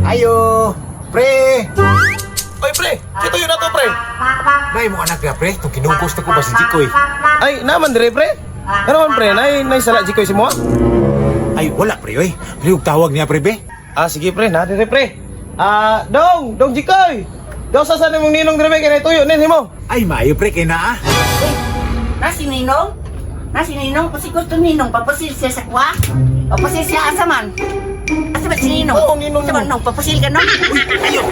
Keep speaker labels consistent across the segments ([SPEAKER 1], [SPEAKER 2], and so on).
[SPEAKER 1] Ayo, pre.
[SPEAKER 2] Ay, pre! Ito yun na to, pre!
[SPEAKER 1] Nay mo anak na pre, itong kinugos na ko ba si Jikoy?
[SPEAKER 2] Ay, naman dire, pre! Ano man, pre? Nay sala jikoy si mo?
[SPEAKER 1] Ay wala pre oy. Liog tawag niya pre be.
[SPEAKER 2] Ah, sige, pre. Nadire, pre. Dong jikoy! Dong, saan mong ninong dire, be? Kaya tuyo, nin mo.
[SPEAKER 1] Ay maayo pre kay naa.
[SPEAKER 3] Nasi Ninong? Nasi Ninong? Kasi gusto Ninong, papasil siya sa kwa? Papasil siya asa man? Asa ba si Ninong?
[SPEAKER 2] Oo, Ninong.
[SPEAKER 3] Asa man, Nong? Papasil ka, Nong?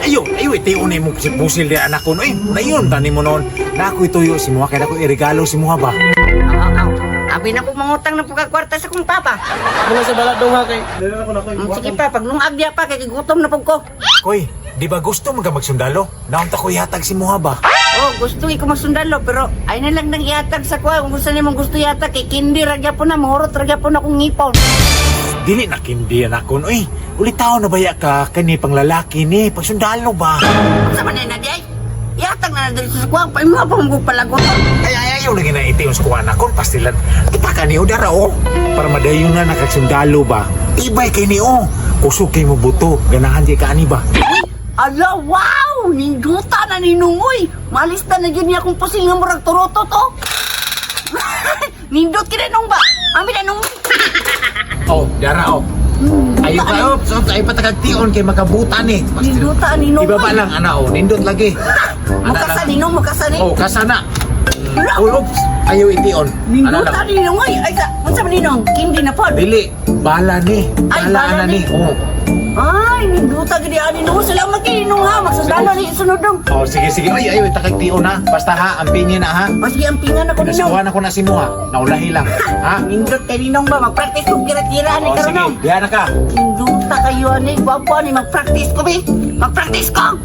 [SPEAKER 1] Ayo, iti unay mo si pusil di anak ko no. Nayon tani mo noon. Na ako ituyo si Muha kay ako iregalo si Muha ba.
[SPEAKER 3] Aw. Abi na ko mangutang na pagkakwarta sa kong papa.
[SPEAKER 2] Mula sa balat dong, ha, kay. Dala na ko na, kay.
[SPEAKER 3] Sige pa, pag nung agya pa, kay gutom na po ko.
[SPEAKER 1] Koy, di ba gusto mga magsundalo? Naunta ko yatag si Muha ba.
[SPEAKER 3] Oh, gusto ko magsundalo, pero ay na lang nang iatag sa kwa. Kung gusto niya mong gusto iatag, kay kindi ragya po na, mahurot ragya po na kong ngipon.
[SPEAKER 1] Dili na kindi anak ko no. Ulit tao na baya ka kani pang lalaki ni pagsundalo ba.
[SPEAKER 3] Sa manin na di ay? Iatag na na dito sa kwa, pa mo pa mong palagot.
[SPEAKER 1] Ay ayaw lagi na iti yung skuha na kon pastilan. Kita ka ni Udara o. Para madayon na nakagsundalo ba. Ibay kay ni o. Kusog kay mo buto. Ganahan di ka ani ba.
[SPEAKER 3] Ala, wow! Ninduta na ninungoy! Malista na yun niya kung pusil nga murag turoto to! Nindot ka na nung ba? Amin na nung...
[SPEAKER 1] Oh, Dara oh. Ayo ka oh. So ay patagagtion kay makabutan ni.
[SPEAKER 3] Ninduta ninong.
[SPEAKER 1] Ibaba lang ana oh. Nindot lagi.
[SPEAKER 3] Mukasa ninong, mukasa ni.
[SPEAKER 1] Oh, kasana. Oops. Ayaw itiyon.
[SPEAKER 3] Ninduta ninungoy! Ay, sa ninong? Hindi na po.
[SPEAKER 1] Dili. Bala ni.
[SPEAKER 3] Ay,
[SPEAKER 1] Bala
[SPEAKER 3] bala
[SPEAKER 1] na ni. Oh.
[SPEAKER 3] Ay, ninduta gini ani nung salamat kay ninong ha. Magsundalo ni sunod dong.
[SPEAKER 1] Oh, sige. Ay, ayaw itakagtion ha. Basta ha, ampingin na ha.
[SPEAKER 3] Mas giampingan ako ninong.
[SPEAKER 1] Nasuhan ako na si Muha. Naulahi lang. Ha?
[SPEAKER 3] Nindot kay ninong ba? Mag-practice kong kira-kira ni
[SPEAKER 1] Oh, sige.
[SPEAKER 3] karunong.
[SPEAKER 1] Diyan na ka.
[SPEAKER 3] Ninduta kayo ani. Gwapo ani. Mag-practice ko be. Mag-practice ko.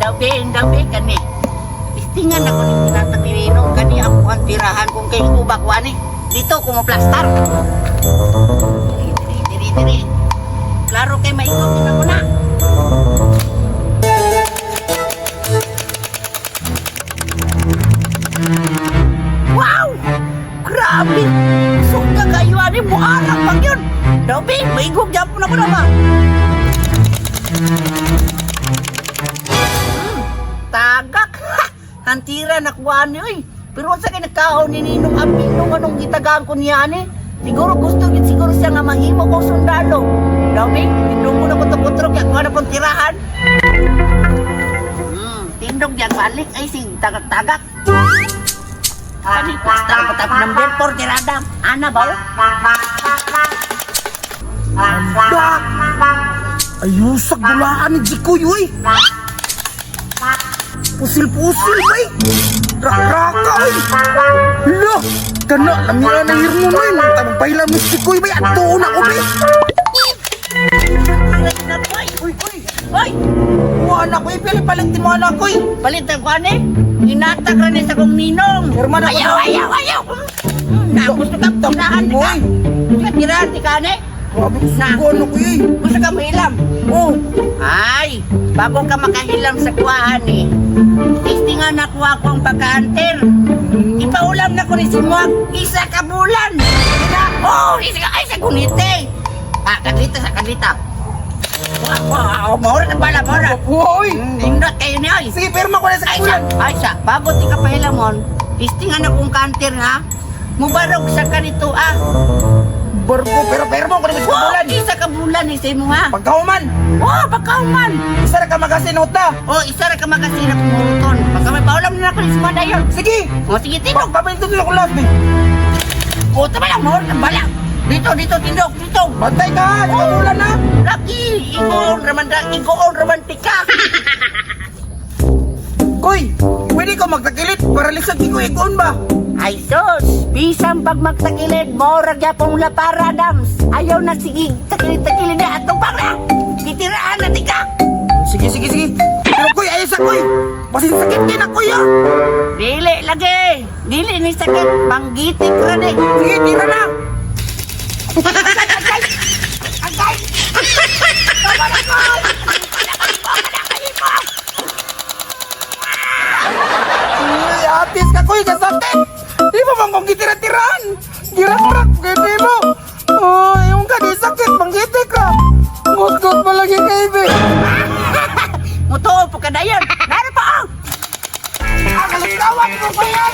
[SPEAKER 3] Daw be kani. Istingan ako ni tinatag ni ninong. Kani ako ang tirahan kung kay ubak wani. Dito ko mo plastar. Diri. Klaro kay maikot na mo na. Wow! Grabe! Suka kayo ani mo anak pag yun. Dabi, maigog japo na ko na ba? Tagak! Hantira na kuha ni oy. Pero sa kay nagkaon ni Ninong Aminong anong gitagaan ko niya ani? Siguro gusto gid siguro siya nga mahimo ko sundalo. Dami, tindog mo na ko tapotro kaya kuha na pong tirahan. Tindog yan balik ay sing tagak-tagak. Kani pasta ko tap number 4 tirada. Ana ba?
[SPEAKER 2] Anda! Ayusak bulaan ni Jikoy, uy! Pusil-pusil, bay! Rak-raka, uy! Hala! Kana, lamihan na hirmo na yun! Magtabang mo si Jikoy, bay! Ato na ko, bay!
[SPEAKER 3] Oy!
[SPEAKER 2] Wala ko, palit mo anak ko,
[SPEAKER 3] Palit ang kuane? Inatak na ni sa kong ninong.
[SPEAKER 2] Hermano,
[SPEAKER 3] Ayaw! Gusto ka tinahan ka? Gusto ka tirahan ti kane?
[SPEAKER 2] Grabe ko sa ano ko, eh!
[SPEAKER 3] Gusto ka mahilam?
[SPEAKER 2] Oh!
[SPEAKER 3] Ay, bago ka makahilam sa kuhaan eh. Testingan na kuha ko ang pagka-hunter. Ipaulam na ko ni Simuag, isa ka bulan. Oh, isa ka, ay sa gunite. Kadlita sa kadlita. Mahura na pala, mahura.
[SPEAKER 2] Uy!
[SPEAKER 3] Nindot kayo niyo.
[SPEAKER 2] Sige, perma ko na sa kulan!
[SPEAKER 3] Ay sa, bago ti ka pahilamon, testingan na kong kanter ha. Mubarog sa kanito ah.
[SPEAKER 2] Bargo, pero perma ko na sa kulan!
[SPEAKER 3] Isa ka bulan ni Simu ha.
[SPEAKER 2] Pagkauman!
[SPEAKER 3] Oh, pagkauman.
[SPEAKER 2] Isa na ka magasinota!
[SPEAKER 3] Oh, isa ra ka makasira kong muruton. Baka may paulam na ako ni Simada yun.
[SPEAKER 2] Sige!
[SPEAKER 3] O, sige, tindog.
[SPEAKER 2] Pagpapalito nila ko last, eh!
[SPEAKER 3] O, tama lang, mahal ng bala. Dito, tindog, dito.
[SPEAKER 2] Bantay ka! Nakabulan na!
[SPEAKER 3] Laki, igoon romantika.
[SPEAKER 2] Koy! Pwede ko magtakilit para lisag di ko ikon ba?
[SPEAKER 3] Ay, sus, bisang pag magtakilid mo, ragya pong lapara, dams. Ayaw na sige, takilid na atong pang na. Titiraan na tika.
[SPEAKER 2] Sige! Pero Koy, ayos sa Koy! Basin sakit din ako ya!
[SPEAKER 3] Dili lagi. Dili ni sakit, manggitik ra di.
[SPEAKER 2] Sige, tira na!
[SPEAKER 3] Agay!
[SPEAKER 2] Ay, atis ka Koy, kasakit! Di mo bang kong gitira-tiraan? Girat-rak, gini mo! Oh, yung ka, di sakit, manggitik ka! Muskot pa lagi kayo, be.
[SPEAKER 3] Mutuo po ka na yun. Naro pa, oh! Ang kaligtawan ko pa yan,